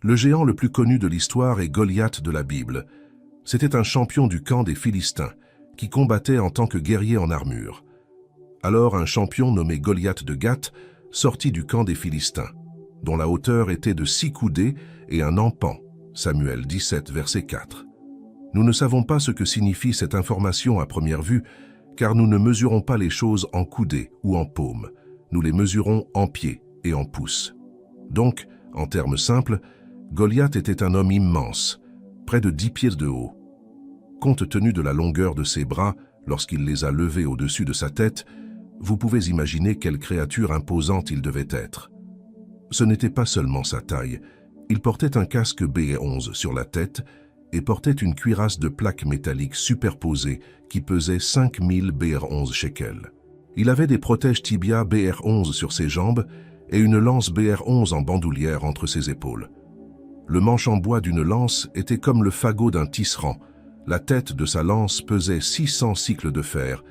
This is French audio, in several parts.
Le géant le plus connu de l'histoire est Goliath de la Bible. C'était un champion du camp des Philistins, qui combattait en tant que guerrier en armure. Alors un champion nommé Goliath de Gath sortit du camp des Philistins, dont la hauteur était de 6 coudées et un empan. Samuel 17, verset 4. Nous ne savons pas ce que signifie cette information à première vue, car nous ne mesurons pas les choses en coudées ou en paumes. Nous les mesurons en pieds et en pouces. Donc, en termes simples, Goliath était un homme immense, près de 10 pieds de haut. Compte tenu de la longueur de ses bras, lorsqu'il les a levés au-dessus de sa tête, vous pouvez imaginer quelle créature imposante il devait être. Ce n'était pas seulement sa taille, il portait un casque BR11 sur la tête et portait une cuirasse de plaques métalliques superposées qui pesait 5000 BR11 shekels. Il avait des protèges tibia BR11 sur ses jambes et une lance BR11 en bandoulière entre ses épaules. Le manche en bois d'une lance était comme le fagot d'un tisserand. La tête de sa lance pesait 600 cycles de fer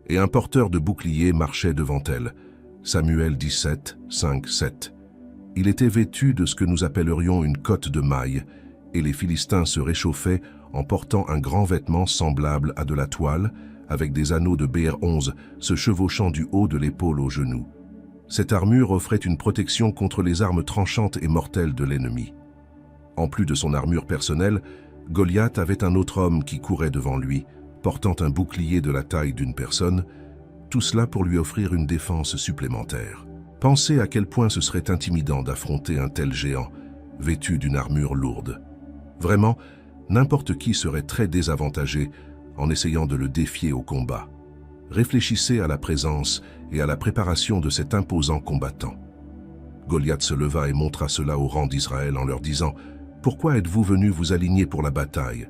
et un porteur de bouclier marchait devant elle. Samuel 17, 5, 7. Il était vêtu de ce que nous appellerions une cotte de maille, et les Philistins se réchauffaient en portant un grand vêtement semblable à de la toile, avec des anneaux de BR11 se chevauchant du haut de l'épaule au genou. Cette armure offrait une protection contre les armes tranchantes et mortelles de l'ennemi. En plus de son armure personnelle, Goliath avait un autre homme qui courait devant lui, portant un bouclier de la taille d'une personne, tout cela pour lui offrir une défense supplémentaire. Pensez à quel point ce serait intimidant d'affronter un tel géant, vêtu d'une armure lourde. Vraiment, n'importe qui serait très désavantagé en essayant de le défier au combat. Réfléchissez à la présence et à la préparation de cet imposant combattant. Goliath se leva et montra cela au rang d'Israël en leur disant « Pourquoi êtes-vous venus vous aligner pour la bataille?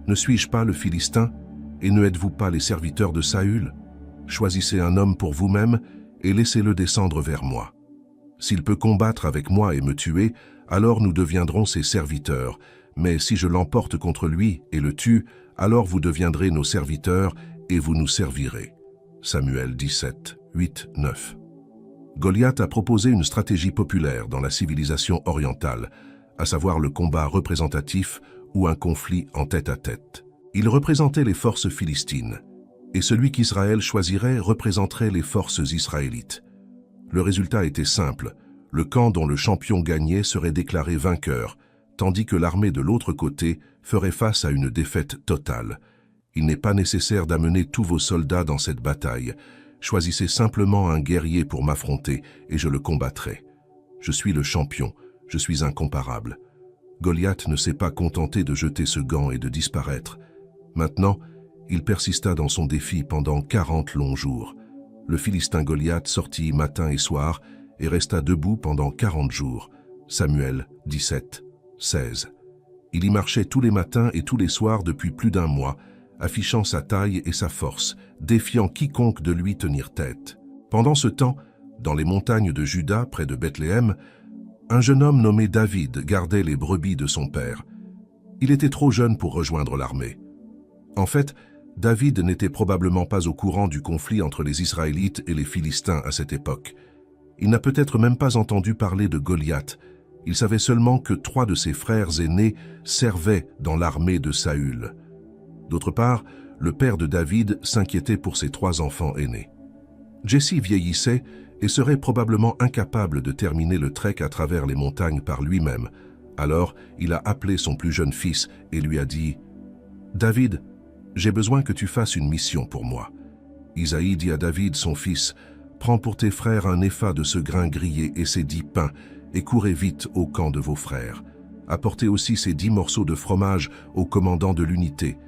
Ne suis-je pas le Philistin? Et ne êtes-vous pas les serviteurs de Saül? Choisissez un homme pour vous-même et laissez-le descendre vers moi. S'il peut combattre avec moi et me tuer, alors nous deviendrons ses serviteurs. Mais si je l'emporte contre lui et le tue, alors vous deviendrez nos serviteurs et vous nous servirez. » Samuel 17, 8, 9. Goliath a proposé une stratégie populaire dans la civilisation orientale, à savoir le combat représentatif ou un conflit en tête-à-tête. Il représentait les forces philistines, et celui qu'Israël choisirait représenterait les forces israélites. Le résultat était simple, le camp dont le champion gagnait serait déclaré vainqueur, tandis que l'armée de l'autre côté ferait face à une défaite totale. Il n'est pas nécessaire d'amener tous vos soldats dans cette bataille. Choisissez simplement un guerrier pour m'affronter et je le combattrai. Je suis le champion, je suis incomparable. Goliath ne s'est pas contenté de jeter ce gant et de disparaître. Maintenant, il persista dans son défi pendant 40 longs jours. Le Philistin Goliath sortit matin et soir et resta debout pendant 40 jours. Samuel 17, 16. Il y marchait tous les matins et tous les soirs depuis plus d'1 mois, affichant sa taille et sa force, défiant quiconque de lui tenir tête. Pendant ce temps, dans les montagnes de Juda, près de Bethléem, un jeune homme nommé David gardait les brebis de son père. Il était trop jeune pour rejoindre l'armée. En fait, David n'était probablement pas au courant du conflit entre les Israélites et les Philistins à cette époque. Il n'a peut-être même pas entendu parler de Goliath. Il savait seulement que 3 de ses frères aînés servaient dans l'armée de Saül. D'autre part, le père de David s'inquiétait pour ses 3 enfants aînés. Jesse vieillissait et serait probablement incapable de terminer le trek à travers les montagnes par lui-même. Alors, il a appelé son plus jeune fils et lui a dit « David, j'ai besoin que tu fasses une mission pour moi. » Isaïe dit à David, son fils, « Prends pour tes frères un épha de ce grain grillé et ces 10 pains, et courez vite au camp de vos frères. Apportez aussi ces 10 morceaux de fromage au commandant de l'unité.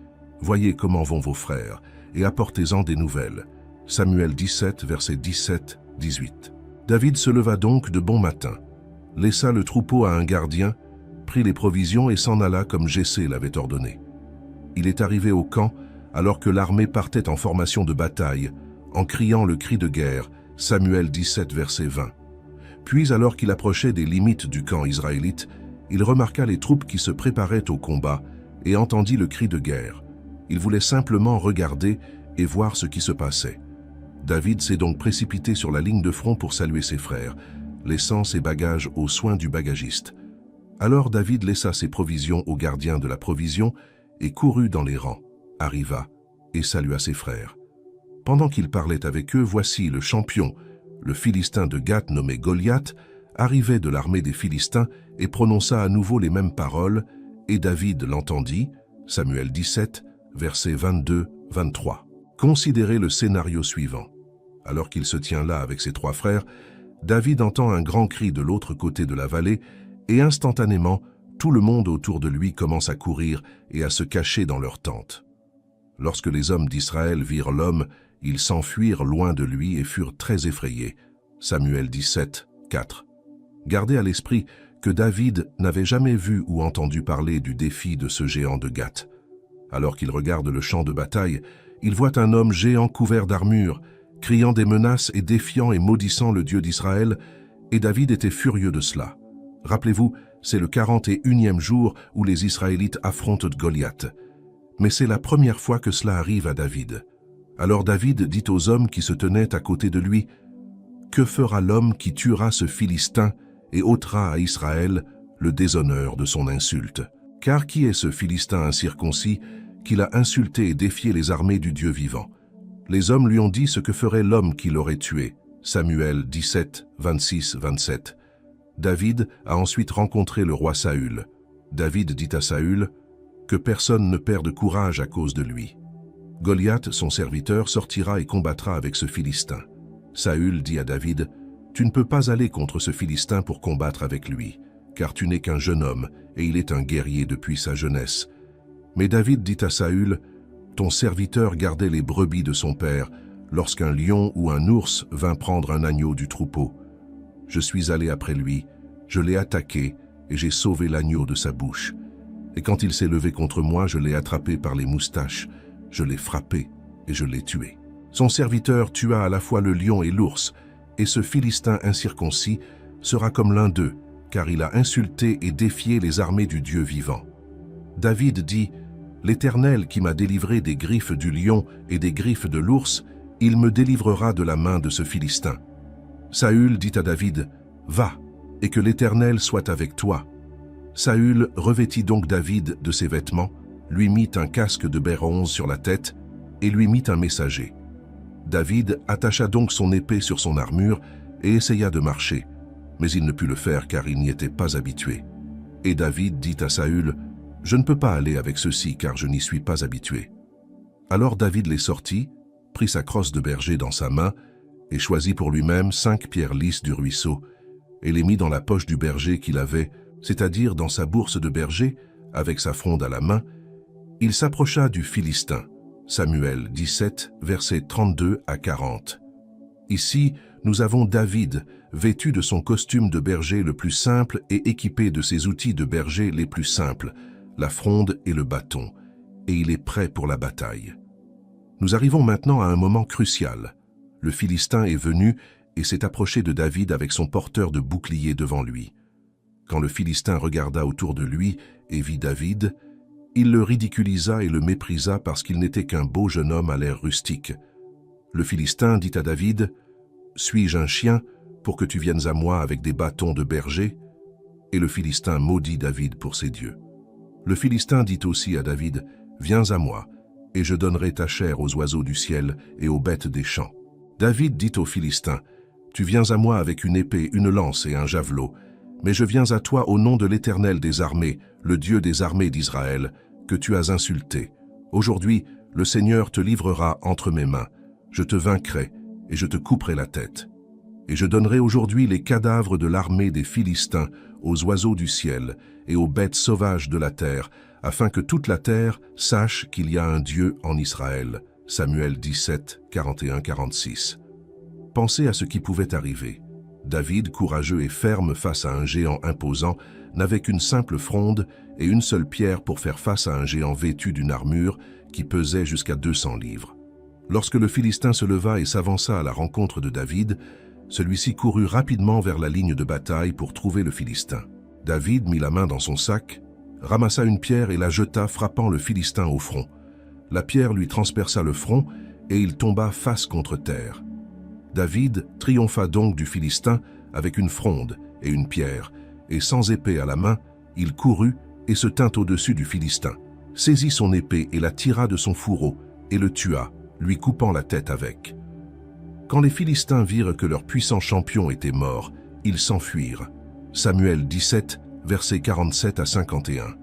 Voyez comment vont vos frères, et apportez-en des nouvelles. » Samuel 17, versets 17, 18. David se leva donc de bon matin, laissa le troupeau à un gardien, prit les provisions et s'en alla comme Jessé l'avait ordonné. Il est arrivé au camp alors que l'armée partait en formation de bataille, en criant le cri de guerre, Samuel 17, verset 20. Puis, alors qu'il approchait des limites du camp israélite, il remarqua les troupes qui se préparaient au combat et entendit le cri de guerre. Il voulait simplement regarder et voir ce qui se passait. David s'est donc précipité sur la ligne de front pour saluer ses frères, laissant ses bagages aux soins du bagagiste. Alors David laissa ses provisions au gardien de la provision et courut dans les rangs, arriva et salua ses frères. Pendant qu'il parlait avec eux, voici le champion, le Philistin de Gath nommé Goliath, arrivait de l'armée des Philistins et prononça à nouveau les mêmes paroles, et David l'entendit. Samuel 17, versets 22-23. Considérez le scénario suivant. Alors qu'il se tient là avec ses 3 frères, David entend un grand cri de l'autre côté de la vallée et instantanément, tout le monde autour de lui commence à courir et à se cacher dans leurs tentes. Lorsque les hommes d'Israël virent l'homme, ils s'enfuirent loin de lui et furent très effrayés. Samuel 17, 4. Gardez à l'esprit que David n'avait jamais vu ou entendu parler du défi de ce géant de Gath. Alors qu'il regarde le champ de bataille, il voit un homme géant couvert d'armure, criant des menaces et défiant et maudissant le Dieu d'Israël, et David était furieux de cela. Rappelez-vous, c'est le 41e jour où les Israélites affrontent Goliath. Mais c'est la première fois que cela arrive à David. Alors David dit aux hommes qui se tenaient à côté de lui, « Que fera l'homme qui tuera ce Philistin et ôtera à Israël le déshonneur de son insulte? Car qui est ce Philistin incirconcis qu'il a insulté et défié les armées du Dieu vivant? » Les hommes lui ont dit ce que ferait l'homme qui l'aurait tué. Samuel 17, 26-27. David a ensuite rencontré le roi Saül. David dit à Saül que personne ne perde courage à cause de lui. Goliath, son serviteur, sortira et combattra avec ce Philistin. Saül dit à David, « Tu ne peux pas aller contre ce Philistin pour combattre avec lui, car tu n'es qu'un jeune homme, et il est un guerrier depuis sa jeunesse. » Mais David dit à Saül, « Ton serviteur gardait les brebis de son père, lorsqu'un lion ou un ours vint prendre un agneau du troupeau. Je suis allé après lui, je l'ai attaqué, et j'ai sauvé l'agneau de sa bouche. Et quand il s'est levé contre moi, je l'ai attrapé par les moustaches, je l'ai frappé et je l'ai tué. » Son serviteur tua à la fois le lion et l'ours, et ce Philistin incirconcis sera comme l'un d'eux, car il a insulté et défié les armées du Dieu vivant. David dit, « L'Éternel qui m'a délivré des griffes du lion et des griffes de l'ours, il me délivrera de la main de ce Philistin. » Saül dit à David, « Va, et que l'Éternel soit avec toi. » Saül revêtit donc David de ses vêtements, lui mit un casque de bronze sur la tête et lui mit un messager. David attacha donc son épée sur son armure et essaya de marcher, mais il ne put le faire car il n'y était pas habitué. Et David dit à Saül, « Je ne peux pas aller avec ceci car je n'y suis pas habitué. » Alors David les sortit, prit sa crosse de berger dans sa main et choisit pour lui-même 5 pierres lisses du ruisseau et les mit dans la poche du berger qu'il avait, c'est-à-dire dans sa bourse de berger, avec sa fronde à la main. Il s'approcha du Philistin. Samuel 17, versets 32 à 40. Ici, nous avons David, vêtu de son costume de berger le plus simple et équipé de ses outils de berger les plus simples, la fronde et le bâton, et il est prêt pour la bataille. Nous arrivons maintenant à un moment crucial. Le Philistin est venu et s'est approché de David avec son porteur de bouclier devant lui. Quand le Philistin regarda autour de lui et vit David, il le ridiculisa et le méprisa parce qu'il n'était qu'un beau jeune homme à l'air rustique. Le Philistin dit à David, « Suis-je un chien pour que tu viennes à moi avec des bâtons de berger ?» Et le Philistin maudit David pour ses dieux. Le Philistin dit aussi à David, « Viens à moi, et je donnerai ta chair aux oiseaux du ciel et aux bêtes des champs. » David dit au Philistin, « Tu viens à moi avec une épée, une lance et un javelot, mais je viens à toi au nom de l'Éternel des armées, le Dieu des armées d'Israël, que tu as insulté. Aujourd'hui, le Seigneur te livrera entre mes mains. Je te vaincrai et je te couperai la tête. Et je donnerai aujourd'hui les cadavres de l'armée des Philistins aux oiseaux du ciel et aux bêtes sauvages de la terre, afin que toute la terre sache qu'il y a un Dieu en Israël. » Samuel 17, 41-46. Pensez à ce qui pouvait arriver. David, courageux et ferme face à un géant imposant, n'avait qu'une simple fronde et une seule pierre pour faire face à un géant vêtu d'une armure qui pesait jusqu'à 200 livres. Lorsque le Philistin se leva et s'avança à la rencontre de David, celui-ci courut rapidement vers la ligne de bataille pour trouver le Philistin. David mit la main dans son sac, ramassa une pierre et la jeta, frappant le Philistin au front. La pierre lui transperça le front et il tomba face contre terre. David triompha donc du Philistin avec une fronde et une pierre, et sans épée à la main, Il courut et se tint au-dessus du Philistin, saisit son épée et la tira de son fourreau, et le tua, lui coupant la tête avec. Quand les Philistins virent que leur puissant champion était mort, ils s'enfuirent. Samuel 17, versets 47 à 51.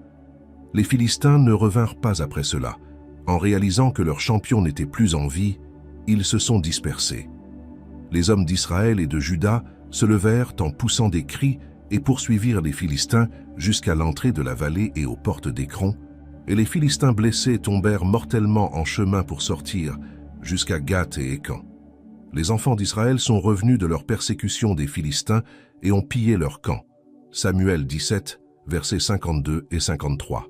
Les Philistins ne revinrent pas après cela. En réalisant que leur champion n'était plus en vie, ils se sont dispersés. Les hommes d'Israël et de Juda se levèrent en poussant des cris et poursuivirent les Philistins jusqu'à l'entrée de la vallée et aux portes d'Écron, et les Philistins blessés tombèrent mortellement en chemin pour sortir jusqu'à Gath et Écan. Les enfants d'Israël sont revenus de leur persécution des Philistins et ont pillé leur camp. Samuel 17, versets 52 et 53.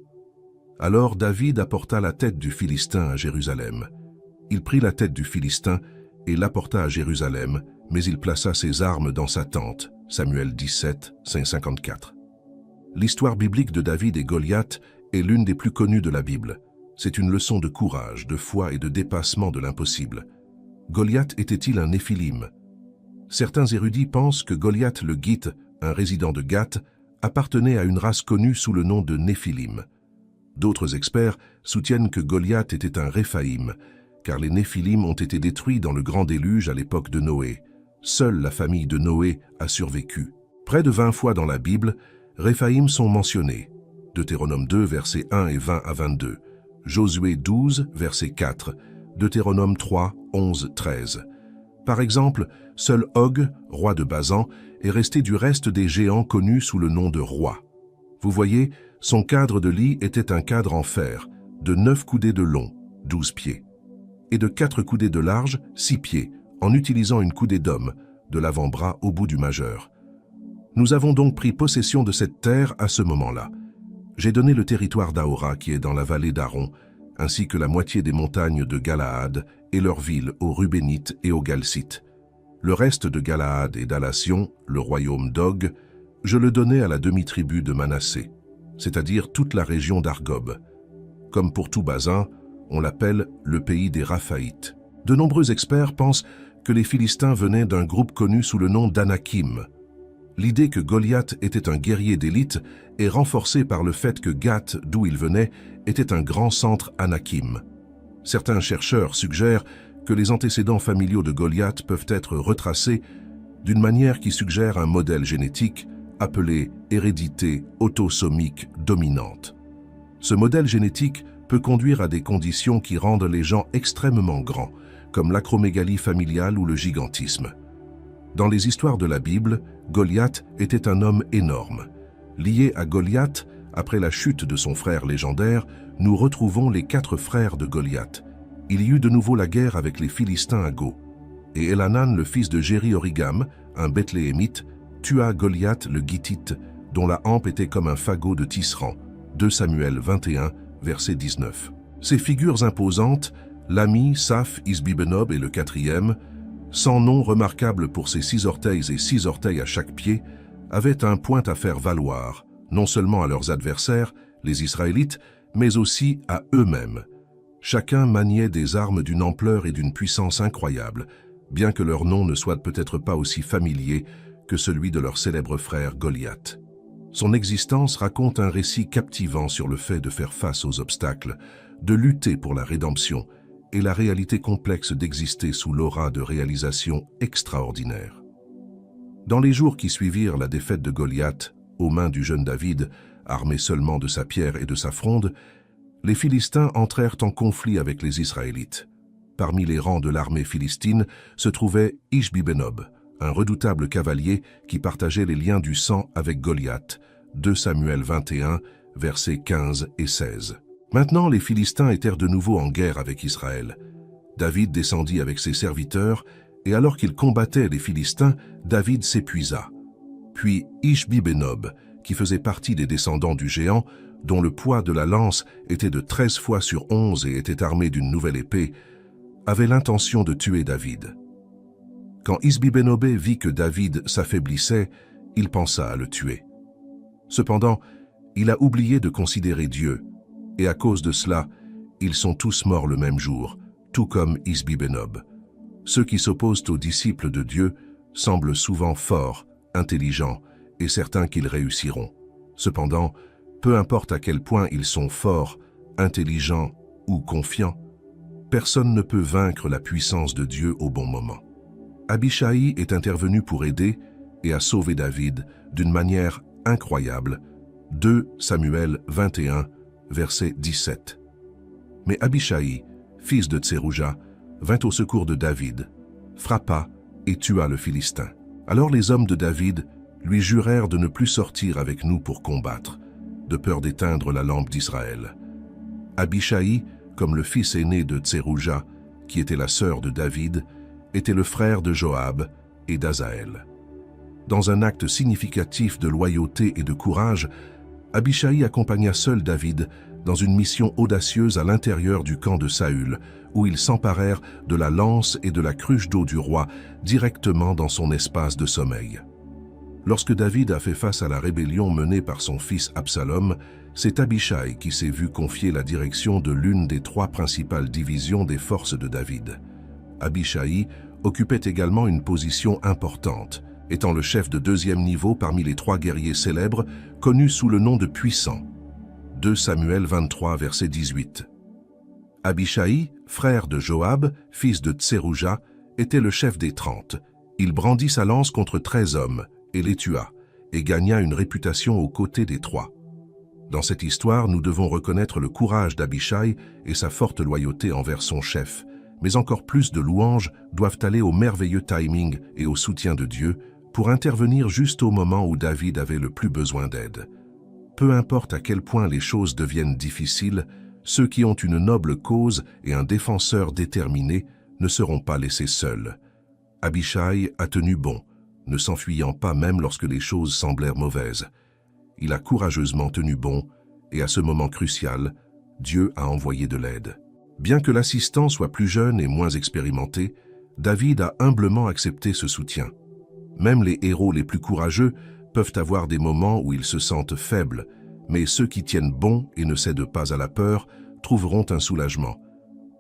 Alors David apporta la tête du Philistin à Jérusalem. Il prit la tête du Philistin et l'apporta à Jérusalem, mais il plaça ses armes dans sa tente. Samuel 17, 54. L'histoire biblique de David et Goliath est l'une des plus connues de la Bible. C'est une leçon de courage, de foi et de dépassement de l'impossible. Goliath était-il un Néphilim? Certains érudits pensent que Goliath le Gitte, un résident de Gath, appartenait à une race connue sous le nom de Néphilim. D'autres experts soutiennent que Goliath était un Réphaïm, car les Néphilim ont été détruits dans le grand déluge à l'époque de Noé. Seule la famille de Noé a survécu. Près de 20 fois dans la Bible, Réphaïm sont mentionnés. Deutéronome 2, versets 1 et 20 à 22. Josué 12, verset 4. Deutéronome 3, 11, 13. Par exemple, seul Og, roi de Basan, est resté du reste des géants connus sous le nom de roi. Vous voyez, son cadre de lit était un cadre en fer, de 9 coudées de long, 12 pieds, et de 4 coudées de large, 6 pieds, en utilisant une coudée d'homme, de l'avant-bras au bout du majeur. Nous avons donc pris possession de cette terre à ce moment-là. J'ai donné le territoire d'Aora qui est dans la vallée d'Aron, ainsi que la moitié des montagnes de Galaad et leurs villes aux Rubénites et aux Galcites. Le reste de Galaad et d'Alasion, le royaume d'Og, je le donnai à la demi-tribu de Manassé, c'est-à-dire toute la région d'Argob. Comme pour tout Basin, on l'appelle le pays des Raphaïtes. De nombreux experts pensent que les Philistins venaient d'un groupe connu sous le nom d'Anakim. L'idée que Goliath était un guerrier d'élite est renforcée par le fait que Gath, d'où il venait, était un grand centre Anakim. Certains chercheurs suggèrent que les antécédents familiaux de Goliath peuvent être retracés d'une manière qui suggère un modèle génétique appelé hérédité autosomique dominante. Ce modèle génétique peut conduire à des conditions qui rendent les gens extrêmement grands, comme l'acromégalie familiale ou le gigantisme. Dans les histoires de la Bible, Goliath était un homme énorme. Lié à Goliath, après la chute de son frère légendaire, nous retrouvons les 4 frères de Goliath. Il y eut de nouveau la guerre avec les Philistins à Go. Et Elanan, le fils de Jéri-Origam, un Bethléemite, tua Goliath le Gittite, dont la hampe était comme un fagot de tisserand. 2 Samuel 21, verset 19. Ces figures imposantes, l'ami, Saph, Isbi-Benob et le 4e, sans nom remarquable pour ses 6 orteils et 6 orteils à chaque pied, avaient un point à faire valoir, non seulement à leurs adversaires, les Israélites, mais aussi à eux-mêmes. Chacun maniait des armes d'une ampleur et d'une puissance incroyables, bien que leur nom ne soit peut-être pas aussi familier que celui de leur célèbre frère Goliath. Son existence raconte un récit captivant sur le fait de faire face aux obstacles, de lutter pour la rédemption et la réalité complexe d'exister sous l'aura de réalisations extraordinaires. Dans les jours qui suivirent la défaite de Goliath, aux mains du jeune David, armé seulement de sa pierre et de sa fronde, les Philistins entrèrent en conflit avec les Israélites. Parmi les rangs de l'armée philistine se trouvait Ishbi-Benob, un redoutable cavalier qui partageait les liens du sang avec Goliath. 2 Samuel 21, versets 15 et 16. Maintenant, les Philistins étaient de nouveau en guerre avec Israël. David descendit avec ses serviteurs, et alors qu'il combattait les Philistins, David s'épuisa. Puis Ishbi-Benob, qui faisait partie des descendants du géant, dont le poids de la lance était de 13 fois sur 11 et était armé d'une nouvelle épée, avait l'intention de tuer David. Quand Isbi-Benob vit que David s'affaiblissait, il pensa à le tuer. Cependant, il a oublié de considérer Dieu, et à cause de cela, ils sont tous morts le même jour, tout comme Isbi-Benob. Ceux qui s'opposent aux disciples de Dieu semblent souvent forts, intelligents, et certains qu'ils réussiront. Cependant, Peu importe à quel point ils sont forts, intelligents ou confiants, personne ne peut vaincre la puissance de Dieu au bon moment. Abishai est intervenu pour aider et a sauvé David d'une manière incroyable. 2 Samuel 21, verset 17. Mais Abishai, fils de Tserouja, vint au secours de David, frappa et tua le Philistin. Alors les hommes de David lui jurèrent de ne plus sortir avec nous pour combattre, de peur d'éteindre la lampe d'Israël. Abishai, comme le fils aîné de Tserouja, qui était la sœur de David, était le frère de Joab et d'Azaël. Dans un acte significatif de loyauté et de courage, Abishai accompagna seul David dans une mission audacieuse à l'intérieur du camp de Saül, où ils s'emparèrent de la lance et de la cruche d'eau du roi directement dans son espace de sommeil. Lorsque David a fait face à la rébellion menée par son fils Absalom, c'est Abishai qui s'est vu confier la direction de l'une des 3 principales divisions des forces de David. Abishai occupait également une position importante, étant le chef de 2e niveau parmi les 3 guerriers célèbres connus sous le nom de puissants. 2 Samuel 23, verset 18. Abishai, frère de Joab, fils de Tserouja, était le chef des 30. Il brandit sa lance contre 13 hommes et les tua, et gagna une réputation aux côtés des 3. Dans cette histoire, nous devons reconnaître le courage d'Abishai et sa forte loyauté envers son chef, mais encore plus de louanges doivent aller au merveilleux timing et au soutien de Dieu pour intervenir juste au moment où David avait le plus besoin d'aide. Peu importe à quel point les choses deviennent difficiles, ceux qui ont une noble cause et un défenseur déterminé ne seront pas laissés seuls. Abishai a tenu bon, ne s'enfuyant pas même lorsque les choses semblèrent mauvaises. Il a courageusement tenu bon, et à ce moment crucial, Dieu a envoyé de l'aide. Bien que l'assistant soit plus jeune et moins expérimenté, David a humblement accepté ce soutien. Même les héros les plus courageux peuvent avoir des moments où ils se sentent faibles, mais ceux qui tiennent bon et ne cèdent pas à la peur trouveront un soulagement.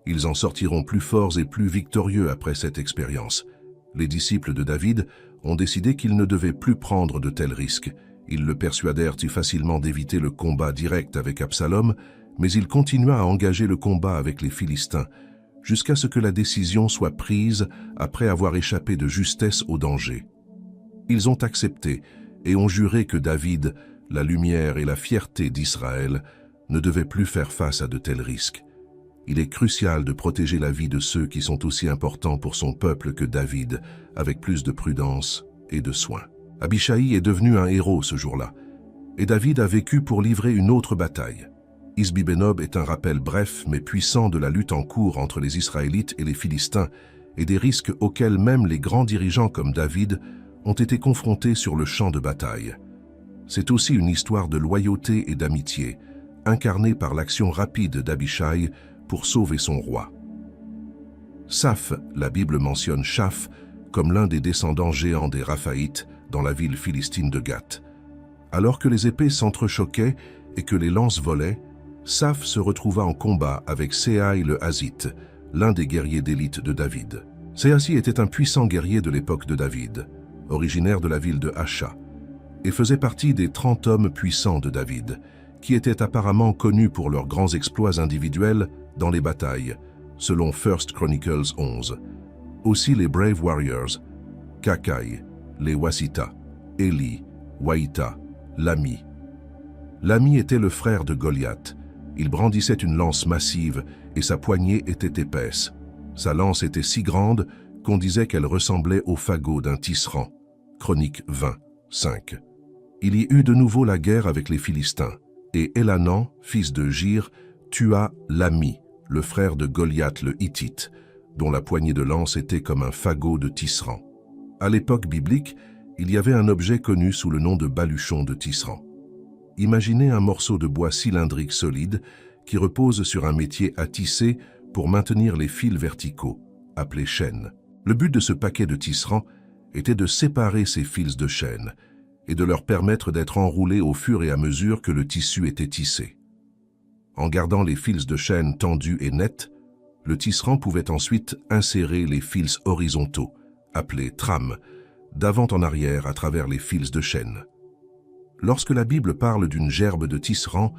Ils en sortiront plus forts et plus victorieux après cette expérience. Les disciples de David ont décidé qu'ils ne devaient plus prendre de tels risques. Ils le persuadèrent si facilement d'éviter le combat direct avec Absalom, mais il continua à engager le combat avec les Philistins, jusqu'à ce que la décision soit prise après avoir échappé de justesse au danger. Ils ont accepté et ont juré que David, la lumière et la fierté d'Israël, ne devaient plus faire face à de tels risques. Il est crucial de protéger la vie de ceux qui sont aussi importants pour son peuple que David, avec plus de prudence et de soin. Abishai est devenu un héros ce jour-là, et David a vécu pour livrer une autre bataille. Isbi-Benob est un rappel bref mais puissant de la lutte en cours entre les Israélites et les Philistins et des risques auxquels même les grands dirigeants comme David ont été confrontés sur le champ de bataille. C'est aussi une histoire de loyauté et d'amitié, incarnée par l'action rapide d'Abishai pour sauver son roi. Saph, la Bible mentionne Shaph comme l'un des descendants géants des Raphaïtes dans la ville philistine de Gath. Alors que les épées s'entrechoquaient et que les lances volaient, Saph se retrouva en combat avec Séaï le Hazite, l'un des guerriers d'élite de David. Séaï était un puissant guerrier de l'époque de David, originaire de la ville de Hacha, et faisait partie des 30 hommes puissants de David, qui étaient apparemment connus pour leurs grands exploits individuels dans les batailles, selon 1 Chronicles 11. Aussi les Brave Warriors, Kakai, les Wasita, Eli, Waïta, Lami. Lami était le frère de Goliath. Il brandissait une lance massive et sa poignée était épaisse. Sa lance était si grande qu'on disait qu'elle ressemblait au fagot d'un tisserand. Chronique 20, 5. Il y eut de nouveau la guerre avec les Philistins, et Élanan, fils de Gir, tua Lami, le frère de Goliath le Hittite, dont la poignée de lance était comme un fagot de tisserand. À l'époque biblique, il y avait un objet connu sous le nom de baluchon de tisserand. Imaginez un morceau de bois cylindrique solide qui repose sur un métier à tisser pour maintenir les fils verticaux, appelés chaînes. Le but de ce paquet de tisserands était de séparer ces fils de chaîne et de leur permettre d'être enroulés au fur et à mesure que le tissu était tissé. En gardant les fils de chaîne tendus et nets, le tisserand pouvait ensuite insérer les fils horizontaux, appelés trames, d'avant en arrière à travers les fils de chaîne. Lorsque la Bible parle d'une gerbe de tisserand,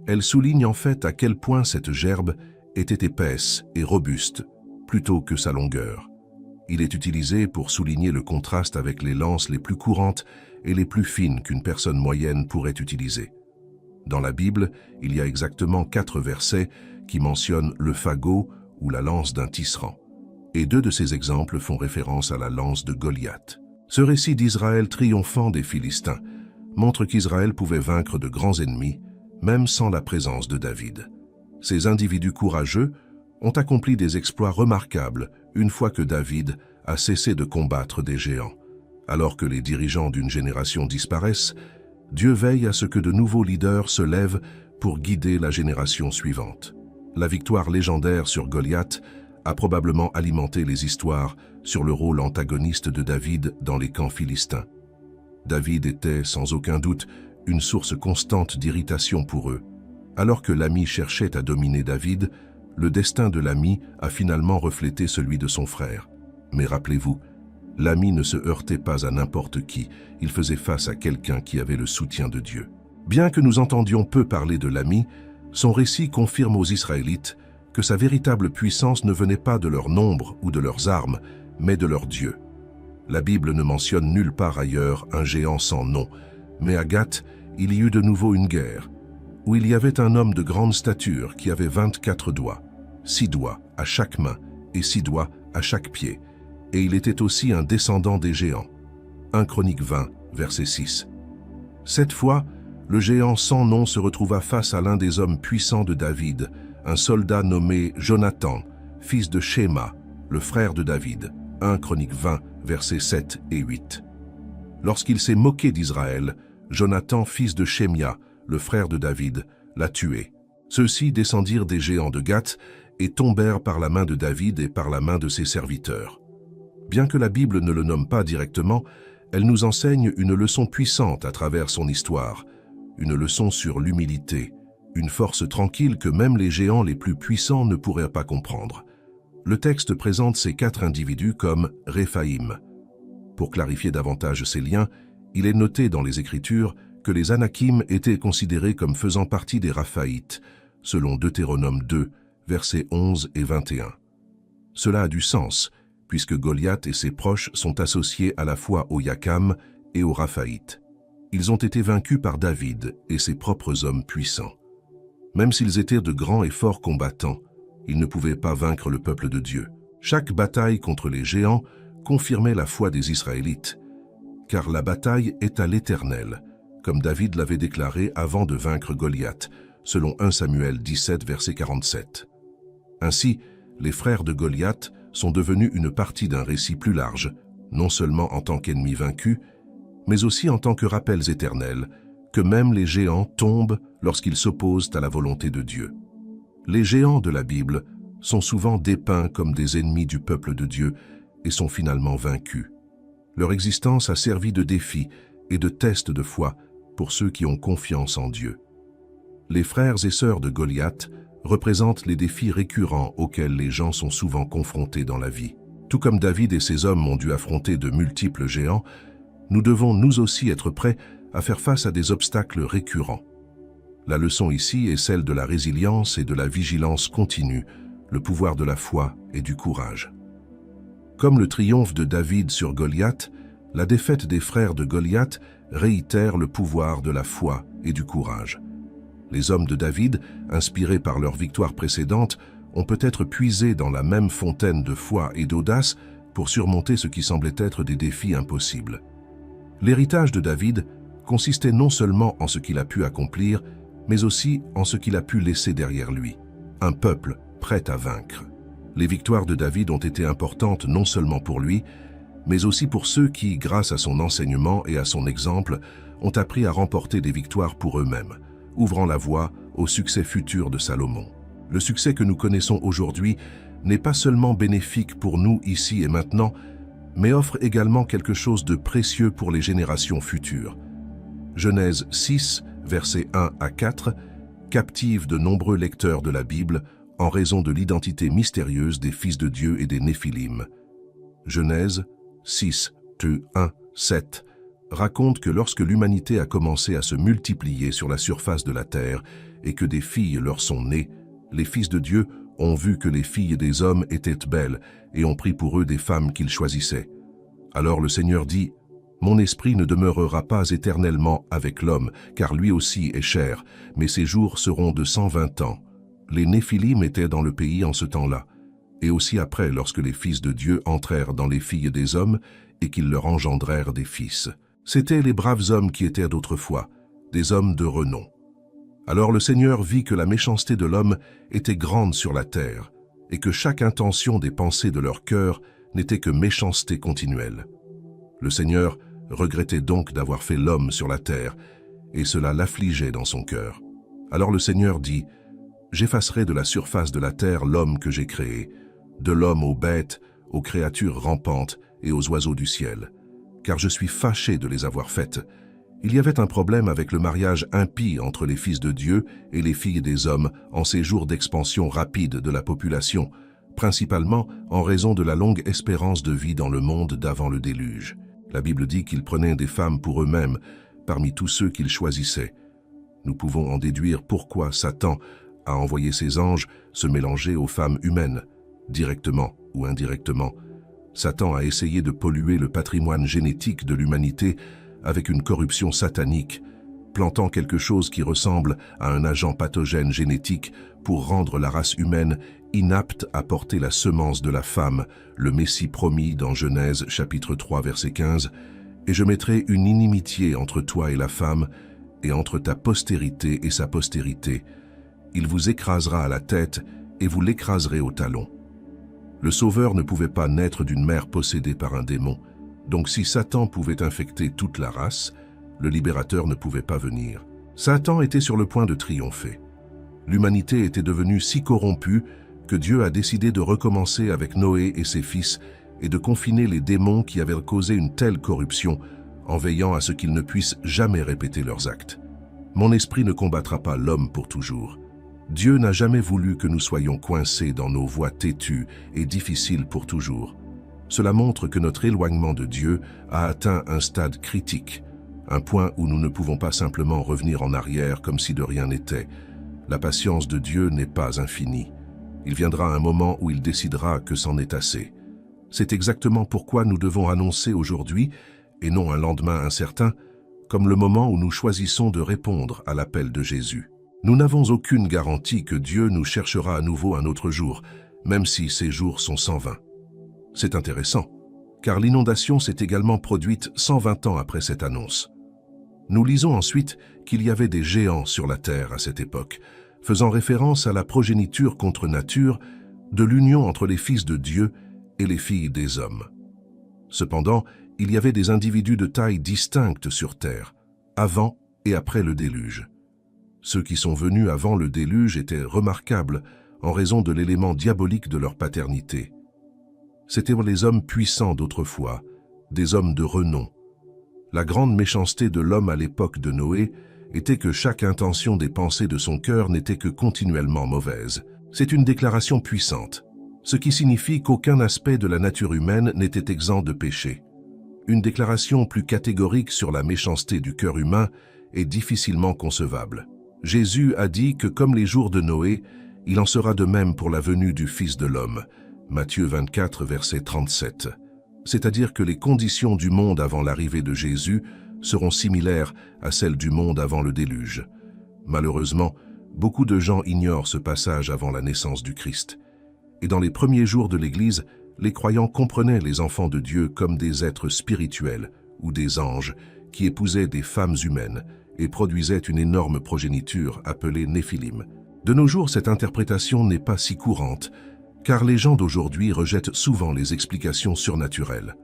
elle souligne en fait à quel point cette gerbe était épaisse et robuste, plutôt que sa longueur. Il est utilisé pour souligner le contraste avec les lances les plus courantes et les plus fines qu'une personne moyenne pourrait utiliser. Dans la Bible, il y a exactement 4 versets qui mentionnent le fagot ou la lance d'un tisserand. Et 2 de ces exemples font référence à la lance de Goliath. Ce récit d'Israël triomphant des Philistins montre qu'Israël pouvait vaincre de grands ennemis, même sans la présence de David. Ces individus courageux ont accompli des exploits remarquables une fois que David a cessé de combattre des géants. Alors que les dirigeants d'une génération disparaissent, Dieu veille à ce que de nouveaux leaders se lèvent pour guider la génération suivante. La victoire légendaire sur Goliath a probablement alimenté les histoires sur le rôle antagoniste de David dans les camps philistins. David était, sans aucun doute, une source constante d'irritation pour eux. Alors que l'ami cherchait à dominer David, le destin de l'ami a finalement reflété celui de son frère. Mais rappelez-vous, l'ami ne se heurtait pas à n'importe qui, il faisait face à quelqu'un qui avait le soutien de Dieu. Bien que nous entendions peu parler de l'ami, son récit confirme aux Israélites que sa véritable puissance ne venait pas de leur nombre ou de leurs armes, mais de leur Dieu. La Bible ne mentionne nulle part ailleurs un géant sans nom, mais à Gath, il y eut de nouveau une guerre, où il y avait un homme de grande stature qui avait 24 doigts, 6 doigts à chaque main et 6 doigts à chaque pied, et il était aussi un descendant des géants. 1 Chroniques 20, verset 6. Cette fois, le géant sans nom se retrouva face à l'un des hommes puissants de David, un soldat nommé Jonathan, fils de Shéma, le frère de David. 1 Chroniques 20, versets 7 et 8. Lorsqu'il s'est moqué d'Israël, Jonathan, fils de Shémia, le frère de David, l'a tué. Ceux-ci descendirent des géants de Gath et tombèrent par la main de David et par la main de ses serviteurs. Bien que la Bible ne le nomme pas directement, elle nous enseigne une leçon puissante à travers son histoire, une leçon sur l'humilité, une force tranquille que même les géants les plus puissants ne pourraient pas comprendre. Le texte présente ces 4 individus comme Réphaïm. Pour clarifier davantage ces liens, il est noté dans les Écritures que les Anakim étaient considérés comme faisant partie des Raphaïtes, selon Deutéronome 2, versets 11 et 21. Cela a du sens, puisque Goliath et ses proches sont associés à la fois aux Yakam et aux Raphaïtes. Ils ont été vaincus par David et ses propres hommes puissants. Même s'ils étaient de grands et forts combattants, ils ne pouvaient pas vaincre le peuple de Dieu. Chaque bataille contre les géants confirmait la foi des Israélites, car la bataille est à l'Éternel, comme David l'avait déclaré avant de vaincre Goliath, selon 1 Samuel 17, verset 47. Ainsi, les frères de Goliath sont devenus une partie d'un récit plus large, non seulement en tant qu'ennemis vaincus, mais aussi en tant que rappels éternels, que même les géants tombent lorsqu'ils s'opposent à la volonté de Dieu. Les géants de la Bible sont souvent dépeints comme des ennemis du peuple de Dieu et sont finalement vaincus. Leur existence a servi de défi et de test de foi pour ceux qui ont confiance en Dieu. Les frères et sœurs de Goliath représentent les défis récurrents auxquels les gens sont souvent confrontés dans la vie. Tout comme David et ses hommes ont dû affronter de multiples géants, nous devons nous aussi être prêts à faire face à des obstacles récurrents. La leçon ici est celle de la résilience et de la vigilance continue, le pouvoir de la foi et du courage. Comme le triomphe de David sur Goliath, la défaite des frères de Goliath réitère le pouvoir de la foi et du courage. Les hommes de David, inspirés par leur victoire précédente, ont peut-être puisé dans la même fontaine de foi et d'audace pour surmonter ce qui semblait être des défis impossibles. L'héritage de David consistait non seulement en ce qu'il a pu accomplir, mais aussi en ce qu'il a pu laisser derrière lui, un peuple prêt à vaincre. Les victoires de David ont été importantes non seulement pour lui, mais aussi pour ceux qui, grâce à son enseignement et à son exemple, ont appris à remporter des victoires pour eux-mêmes, ouvrant la voie au succès futur de Salomon. Le succès que nous connaissons aujourd'hui n'est pas seulement bénéfique pour nous ici et maintenant, mais offre également quelque chose de précieux pour les générations futures. Genèse 6, versets 1 à 4, captive de nombreux lecteurs de la Bible en raison de l'identité mystérieuse des fils de Dieu et des Néphilim. Genèse 6, 2, 1, 7 raconte que lorsque l'humanité a commencé à se multiplier sur la surface de la terre et que des filles leur sont nées, les fils de Dieu ont vu que les filles des hommes étaient belles et ont pris pour eux des femmes qu'ils choisissaient. Alors le Seigneur dit, « Mon esprit ne demeurera pas éternellement avec l'homme, car lui aussi est chair, mais ses jours seront de 120 ans. » Les Néphilim étaient dans le pays en ce temps-là, et aussi après lorsque les fils de Dieu entrèrent dans les filles des hommes et qu'ils leur engendrèrent des fils. C'étaient les braves hommes qui étaient d'autrefois, des hommes de renom. Alors le Seigneur vit que la méchanceté de l'homme était grande sur la terre, et que chaque intention des pensées de leur cœur n'était que méchanceté continuelle. Le Seigneur regrettait donc d'avoir fait l'homme sur la terre, et cela l'affligeait dans son cœur. Alors le Seigneur dit, « J'effacerai de la surface de la terre l'homme que j'ai créé, de l'homme aux bêtes, aux créatures rampantes et aux oiseaux du ciel, car je suis fâché de les avoir faites. » Il y avait un problème avec le mariage impie entre les fils de Dieu et les filles des hommes en ces jours d'expansion rapide de la population, principalement en raison de la longue espérance de vie dans le monde d'avant le déluge. La Bible dit qu'ils prenaient des femmes pour eux-mêmes, parmi tous ceux qu'ils choisissaient. Nous pouvons en déduire pourquoi Satan a envoyé ses anges se mélanger aux femmes humaines, directement ou indirectement. Satan a essayé de polluer le patrimoine génétique de l'humanité avec une corruption satanique, plantant quelque chose qui ressemble à un agent pathogène génétique pour rendre la race humaine inapte à porter la semence de la femme, le Messie promis dans Genèse chapitre 3 verset 15, « Et je mettrai une inimitié entre toi et la femme, et entre ta postérité et sa postérité. Il vous écrasera à la tête, et vous l'écraserez au talon. » Le Sauveur ne pouvait pas naître d'une mère possédée par un démon. Donc si Satan pouvait infecter toute la race, le libérateur ne pouvait pas venir. Satan était sur le point de triompher. L'humanité était devenue si corrompue que Dieu a décidé de recommencer avec Noé et ses fils et de confiner les démons qui avaient causé une telle corruption en veillant à ce qu'ils ne puissent jamais répéter leurs actes. Mon esprit ne combattra pas l'homme pour toujours. Dieu n'a jamais voulu que nous soyons coincés dans nos voies têtues et difficiles pour toujours. Cela montre que notre éloignement de Dieu a atteint un stade critique, un point où nous ne pouvons pas simplement revenir en arrière comme si de rien n'était. La patience de Dieu n'est pas infinie. Il viendra un moment où il décidera que c'en est assez. C'est exactement pourquoi nous devons annoncer aujourd'hui, et non un lendemain incertain, comme le moment où nous choisissons de répondre à l'appel de Jésus. Nous n'avons aucune garantie que Dieu nous cherchera à nouveau un autre jour, même si ces jours sont 120. C'est intéressant, car l'inondation s'est également produite 120 ans après cette annonce. Nous lisons ensuite qu'il y avait des géants sur la terre à cette époque, faisant référence à la progéniture contre nature de l'union entre les fils de Dieu et les filles des hommes. Cependant, il y avait des individus de taille distincte sur terre, avant et après le déluge. Ceux qui sont venus avant le déluge étaient remarquables en raison de l'élément diabolique de leur paternité. C'étaient les hommes puissants d'autrefois, des hommes de renom. La grande méchanceté de l'homme à l'époque de Noé était que chaque intention des pensées de son cœur n'était que continuellement mauvaise. C'est une déclaration puissante, ce qui signifie qu'aucun aspect de la nature humaine n'était exempt de péché. Une déclaration plus catégorique sur la méchanceté du cœur humain est difficilement concevable. Jésus a dit que comme les jours de Noé, il en sera de même pour la venue du Fils de l'homme. Matthieu 24, verset 37. C'est-à-dire que les conditions du monde avant l'arrivée de Jésus seront similaires à celles du monde avant le déluge. Malheureusement, beaucoup de gens ignorent ce passage avant la naissance du Christ. Et dans les premiers jours de l'Église, les croyants comprenaient les enfants de Dieu comme des êtres spirituels ou des anges qui épousaient des femmes humaines et produisaient une énorme progéniture appelée Néphilim. De nos jours, cette interprétation n'est pas si courante, car les gens d'aujourd'hui rejettent souvent les explications surnaturelles.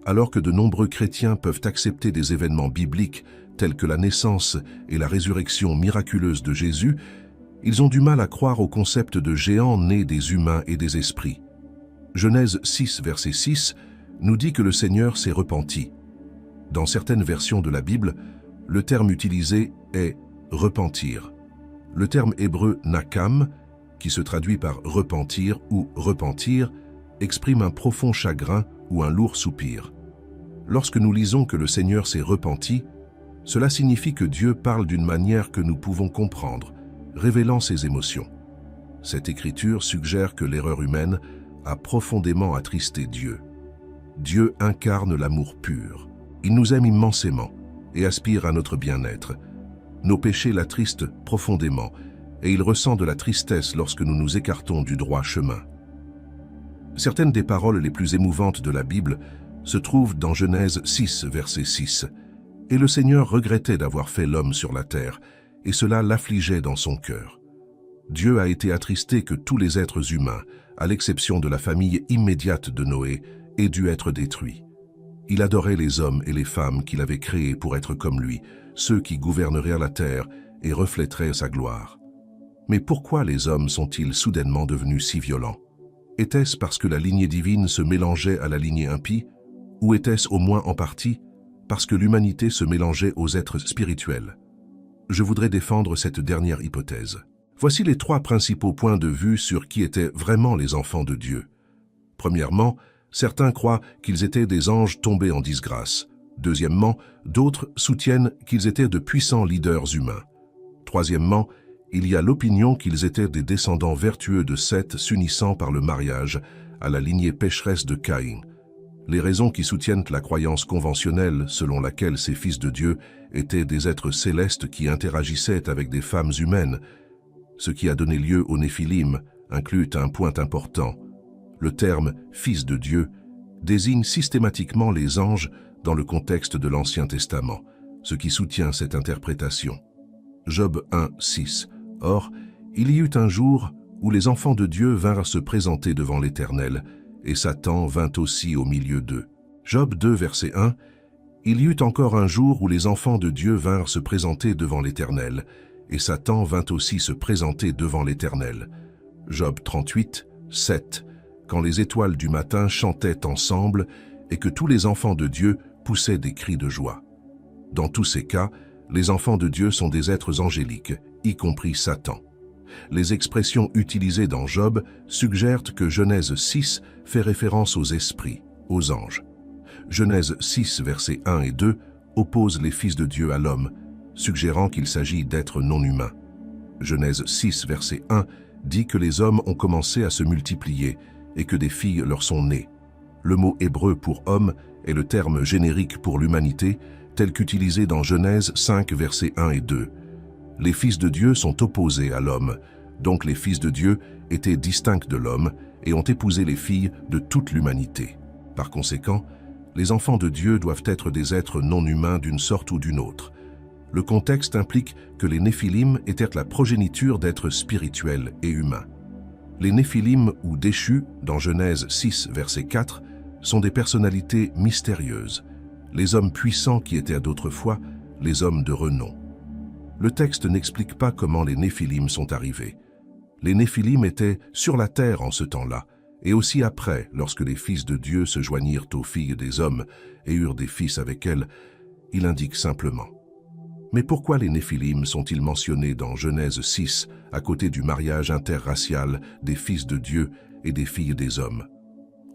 Alors que de nombreux chrétiens peuvent accepter des événements bibliques tels que la naissance et la résurrection miraculeuse de Jésus, ils ont du mal à croire au concept de géants nés des humains et des esprits. Genèse 6, verset 6, nous dit que le Seigneur s'est repenti. Dans certaines versions de la Bible, le terme utilisé est « repentir ». Le terme hébreu « nakam », qui se traduit par « repentir » ou « repentir », exprime un profond chagrin ou un lourd soupir. Lorsque nous lisons que le Seigneur s'est repenti, cela signifie que Dieu parle d'une manière que nous pouvons comprendre, révélant ses émotions. Cette écriture suggère que l'erreur humaine a profondément attristé Dieu. Dieu incarne l'amour pur. Il nous aime immensément et aspire à notre bien-être. Nos péchés l'attristent profondément et il ressent de la tristesse lorsque nous nous écartons du droit chemin. Certaines des paroles les plus émouvantes de la Bible se trouvent dans Genèse 6, verset 6. « Et le Seigneur regrettait d'avoir fait l'homme sur la terre, et cela l'affligeait dans son cœur. » Dieu a été attristé que tous les êtres humains, à l'exception de la famille immédiate de Noé, aient dû être détruits. Il adorait les hommes et les femmes qu'il avait créés pour être comme lui, ceux qui gouverneraient la terre et reflèteraient sa gloire. Mais pourquoi les hommes sont-ils soudainement devenus si violents? Était-ce parce que la lignée divine se mélangeait à la lignée impie? Ou était-ce au moins en partie parce que l'humanité se mélangeait aux êtres spirituels? Je voudrais défendre cette dernière hypothèse. Voici les 3 principaux points de vue sur qui étaient vraiment les enfants de Dieu. Premièrement, certains croient qu'ils étaient des anges tombés en disgrâce. Deuxièmement, d'autres soutiennent qu'ils étaient de puissants leaders humains. Troisièmement, il y a l'opinion qu'ils étaient des descendants vertueux de Seth s'unissant par le mariage à la lignée pécheresse de Caïn. Les raisons qui soutiennent la croyance conventionnelle selon laquelle ces fils de Dieu étaient des êtres célestes qui interagissaient avec des femmes humaines, ce qui a donné lieu aux Néphilim, inclut un point important. Le terme « fils de Dieu » désigne systématiquement les anges dans le contexte de l'Ancien Testament, ce qui soutient cette interprétation. Job 1, 6. Or, il y eut un jour où les enfants de Dieu vinrent se présenter devant l'Éternel, et Satan vint aussi au milieu d'eux. Job 2, verset 1. Il y eut encore un jour où les enfants de Dieu vinrent se présenter devant l'Éternel, et Satan vint aussi se présenter devant l'Éternel. Job 38, 7. Quand les étoiles du matin chantaient ensemble et que tous les enfants de Dieu poussaient des cris de joie. Dans tous ces cas, les enfants de Dieu sont des êtres angéliques, y compris Satan. Les expressions utilisées dans Job suggèrent que Genèse 6 fait référence aux esprits, aux anges. Genèse 6, versets 1 et 2 oppose les fils de Dieu à l'homme, suggérant qu'il s'agit d'êtres non humains. Genèse 6, verset 1 dit que les hommes ont commencé à se multiplier et que des filles leur sont nées. Le mot hébreu pour homme est le terme générique pour l'humanité, tel qu'utilisé dans Genèse 5, versets 1 et 2. Les fils de Dieu sont opposés à l'homme, donc les fils de Dieu étaient distincts de l'homme et ont épousé les filles de toute l'humanité. Par conséquent, les enfants de Dieu doivent être des êtres non humains d'une sorte ou d'une autre. Le contexte implique que les Néphilim étaient la progéniture d'êtres spirituels et humains. Les Néphilim ou déchus, dans Genèse 6, verset 4, sont des personnalités mystérieuses, les hommes puissants qui étaient d'autrefois les hommes de renom. Le texte n'explique pas comment les Néphilim sont arrivés. Les Néphilim étaient sur la terre en ce temps-là, et aussi après, lorsque les fils de Dieu se joignirent aux filles des hommes et eurent des fils avec elles, il indique simplement. Mais pourquoi les Néphilim sont-ils mentionnés dans Genèse 6 à côté du mariage interracial des fils de Dieu et des filles des hommes?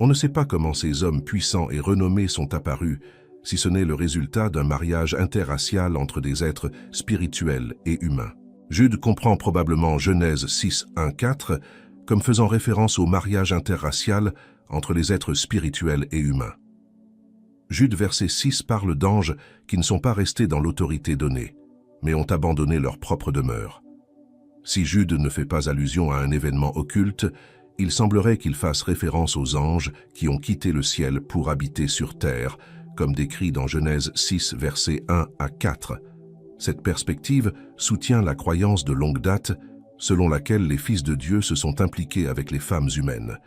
On ne sait pas comment ces hommes puissants et renommés sont apparus, si ce n'est le résultat d'un mariage interracial entre des êtres spirituels et humains. Jude comprend probablement Genèse 6, 1, 4 comme faisant référence au mariage interracial entre les êtres spirituels et humains. Jude verset 6 parle d'anges qui ne sont pas restés dans l'autorité donnée, mais ont abandonné leur propre demeure. Si Jude ne fait pas allusion à un événement occulte, il semblerait qu'il fasse référence aux anges qui ont quitté le ciel pour habiter sur terre, comme décrit dans Genèse 6, versets 1 à 4. Cette perspective soutient la croyance de longue date selon laquelle les fils de Dieu se sont impliqués avec les femmes humaines,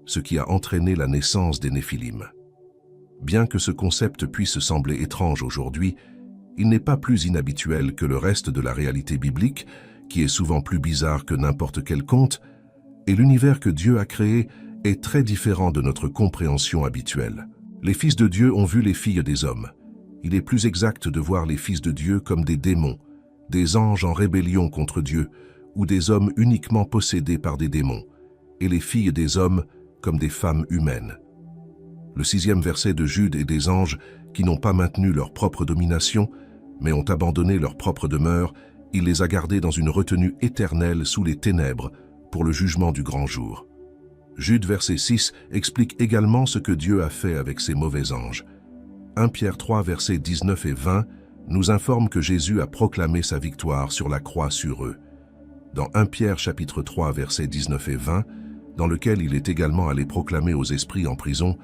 ce qui a entraîné la naissance des Néphilim. Bien que ce concept puisse sembler étrange aujourd'hui, il n'est pas plus inhabituel que le reste de la réalité biblique, qui est souvent plus bizarre que n'importe quel conte, et l'univers que Dieu a créé est très différent de notre compréhension habituelle. Les fils de Dieu ont vu les filles des hommes. Il est plus exact de voir les fils de Dieu comme des démons, des anges en rébellion contre Dieu, ou des hommes uniquement possédés par des démons, et les filles des hommes comme des femmes humaines. Le 6e verset de Jude est des anges qui n'ont pas maintenu leur propre domination, mais ont abandonné leur propre demeure. Il les a gardés dans une retenue éternelle sous les ténèbres pour le jugement du grand jour. Jude verset 6 explique également ce que Dieu a fait avec ces mauvais anges. 1 Pierre 3 versets 19 et 20 nous informe que Jésus a proclamé sa victoire sur la croix sur eux. Dans 1 Pierre chapitre 3 versets 19 et 20, dans lequel il est également allé proclamer aux esprits en prison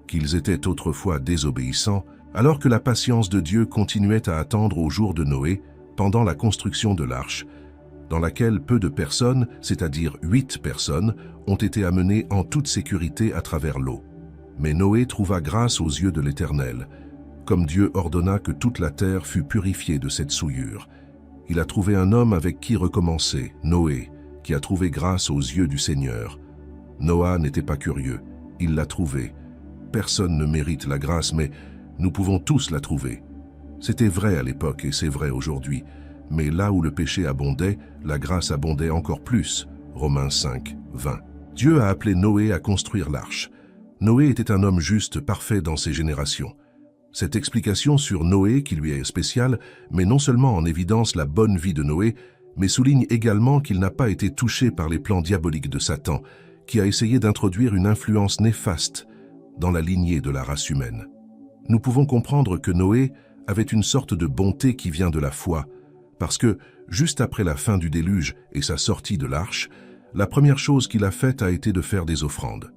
qu'ils étaient autrefois désobéissants, alors que la patience de Dieu continuait à attendre au jour de Noé, pendant la construction de l'arche, dans laquelle peu de personnes, c'est-à-dire 8 personnes, ont été amenées en toute sécurité à travers l'eau. Mais Noé trouva grâce aux yeux de l'Éternel, comme Dieu ordonna que toute la terre fût purifiée de cette souillure. Il a trouvé un homme avec qui recommencer, Noé, qui a trouvé grâce aux yeux du Seigneur. Noah n'était pas curieux, il l'a trouvé. Personne ne mérite la grâce, mais nous pouvons tous la trouver. C'était vrai à l'époque et c'est vrai aujourd'hui, mais là où le péché abondait, la grâce abondait encore plus. Romains 5, 20. Dieu a appelé Noé à construire l'arche. Noé était un homme juste, parfait dans ses générations. Cette explication sur Noé, qui lui est spéciale, met non seulement en évidence la bonne vie de Noé, mais souligne également qu'il n'a pas été touché par les plans diaboliques de Satan, qui a essayé d'introduire une influence néfaste dans la lignée de la race humaine. Nous pouvons comprendre que Noé avait une sorte de bonté qui vient de la foi, parce que, juste après la fin du déluge et sa sortie de l'arche, la première chose qu'il a faite a été de faire des offrandes.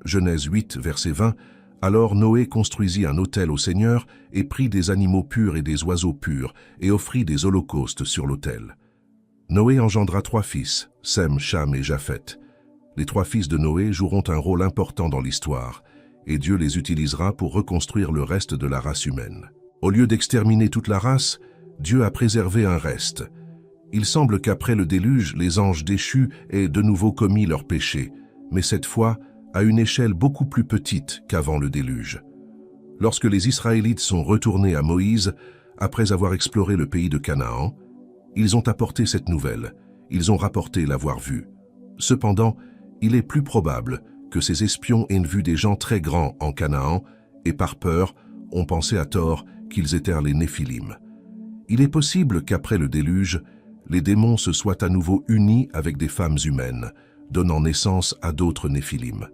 Genèse 8, verset 20, « Alors Noé construisit un autel au Seigneur et prit des animaux purs et des oiseaux purs et offrit des holocaustes sur l'autel. » Noé engendra 3 fils, Sem, Cham et Japheth. Les 3 fils de Noé joueront un rôle important dans l'histoire, et Dieu les utilisera pour reconstruire le reste de la race humaine. Au lieu d'exterminer toute la race, Dieu a préservé un reste. Il semble qu'après le déluge, les anges déchus aient de nouveau commis leurs péchés, mais cette fois à une échelle beaucoup plus petite qu'avant le déluge. Lorsque les Israélites sont retournés à Moïse, après avoir exploré le pays de Canaan, ils ont apporté cette nouvelle, ils ont rapporté l'avoir vue. Cependant, il est plus probable que ces espions aient vu des gens très grands en Canaan et par peur ont pensé à tort qu'ils étaient les Néphilim. Il est possible qu'après le déluge, les démons se soient à nouveau unis avec des femmes humaines, donnant naissance à d'autres Néphilim.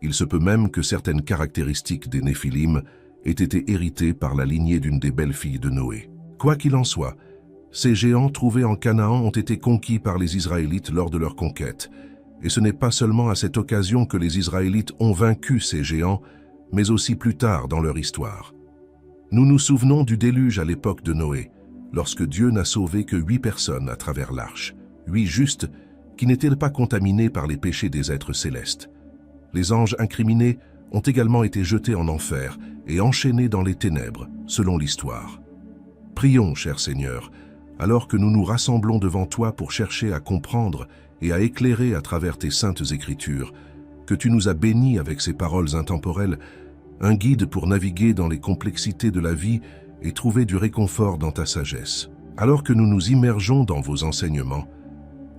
Il se peut même que certaines caractéristiques des Néphilim aient été héritées par la lignée d'une des belles-filles de Noé. Quoi qu'il en soit, ces géants trouvés en Canaan ont été conquis par les Israélites lors de leur conquête, et ce n'est pas seulement à cette occasion que les Israélites ont vaincu ces géants, mais aussi plus tard dans leur histoire. Nous nous souvenons du déluge à l'époque de Noé, lorsque Dieu n'a sauvé que 8 personnes à travers l'arche, 8 justes qui n'étaient pas contaminés par les péchés des êtres célestes. Les anges incriminés ont également été jetés en enfer et enchaînés dans les ténèbres, selon l'histoire. Prions, cher Seigneur, alors que nous nous rassemblons devant toi pour chercher à comprendre et à éclairer à travers tes saintes écritures, que tu nous as bénis avec ces paroles intemporelles, un guide pour naviguer dans les complexités de la vie et trouver du réconfort dans ta sagesse. Alors que nous nous immergeons dans vos enseignements,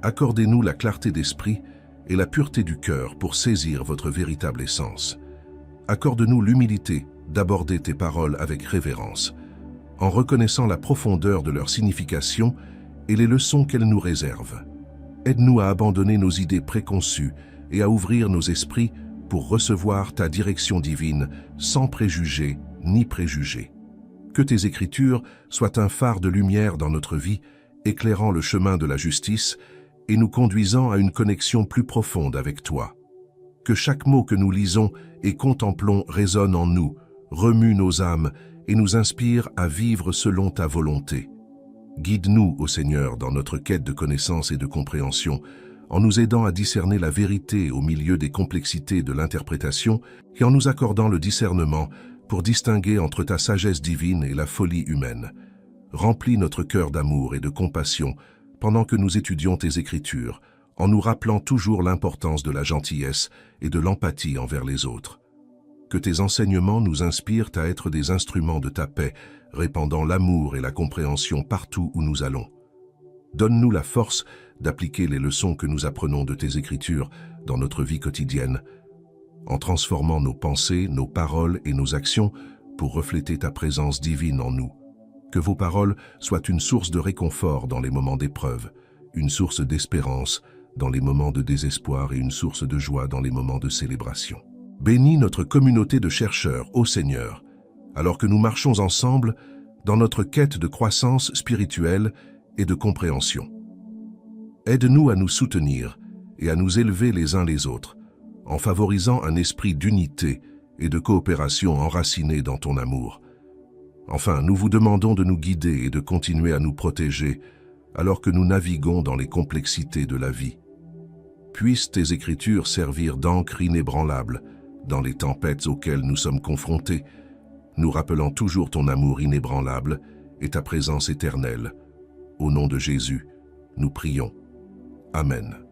accordez-nous la clarté d'esprit et la pureté du cœur pour saisir votre véritable essence. Accorde-nous l'humilité d'aborder tes paroles avec révérence, en reconnaissant la profondeur de leur signification et les leçons qu'elles nous réservent. Aide-nous à abandonner nos idées préconçues et à ouvrir nos esprits pour recevoir ta direction divine sans préjugés ni préjugés. Que tes écritures soient un phare de lumière dans notre vie, éclairant le chemin de la justice et nous conduisant à une connexion plus profonde avec toi. Que chaque mot que nous lisons et contemplons résonne en nous, remue nos âmes et nous inspire à vivre selon ta volonté. Guide-nous, ô Seigneur, dans notre quête de connaissance et de compréhension, en nous aidant à discerner la vérité au milieu des complexités de l'interprétation et en nous accordant le discernement pour distinguer entre ta sagesse divine et la folie humaine. Remplis notre cœur d'amour et de compassion pendant que nous étudions tes Écritures, en nous rappelant toujours l'importance de la gentillesse et de l'empathie envers les autres. Que tes enseignements nous inspirent à être des instruments de ta paix, répandant l'amour et la compréhension partout où nous allons. Donne-nous la force d'appliquer les leçons que nous apprenons de tes Écritures dans notre vie quotidienne. en transformant nos pensées, nos paroles et nos actions pour refléter ta présence divine en nous. Que vos paroles soient une source de réconfort dans les moments d'épreuve, une source d'espérance dans les moments de désespoir et une source de joie dans les moments de célébration. Bénis notre communauté de chercheurs, ô Seigneur, alors que nous marchons ensemble dans notre quête de croissance spirituelle et de compréhension. Aide-nous à nous soutenir et à nous élever les uns les autres, en favorisant un esprit d'unité et de coopération enraciné dans ton amour. Enfin, nous vous demandons de nous guider et de continuer à nous protéger alors que nous naviguons dans les complexités de la vie. Puissent tes écritures servir d'encre inébranlable dans les tempêtes auxquelles nous sommes confrontés, nous rappelant toujours ton amour inébranlable et ta présence éternelle. Au nom de Jésus, nous prions. Amen.